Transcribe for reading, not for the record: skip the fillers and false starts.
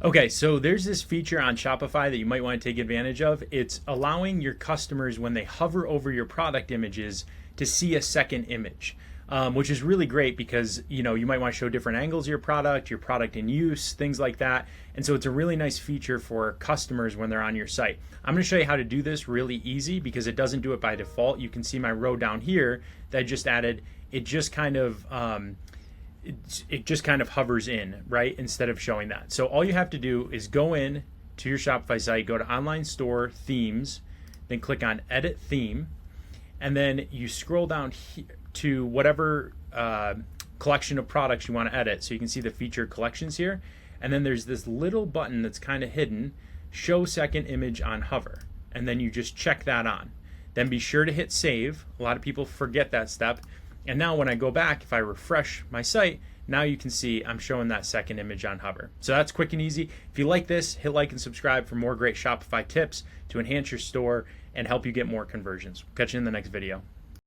Okay, so there's this feature on Shopify that you might want to take advantage of. It's allowing your customers, when they hover over your product images, to see a second image, which is really great because you might want to show different angles of your product in use, things like that. And so it's a really nice feature for customers when they're on your site. I'm going to show you how to do this really easy because it doesn't do it by default. You can see my row down here that I just added. It just kind of hovers in, right, instead of showing that. So all you have to do is go in to your Shopify site, go to Online Store, Themes, then click on Edit Theme, and then you scroll down to whatever collection of products you want to edit. So you can see the featured collections here. And then there's this little button that's kind of hidden, Show Second Image on Hover. And then you just check that on. Then be sure to hit Save. A lot of people forget that step. And now when I go back, if I refresh my site, now you can see I'm showing that second image on hover. So that's quick and easy. If you like this, hit like and subscribe for more great Shopify tips to enhance your store and help you get more conversions. Catch you in the next video.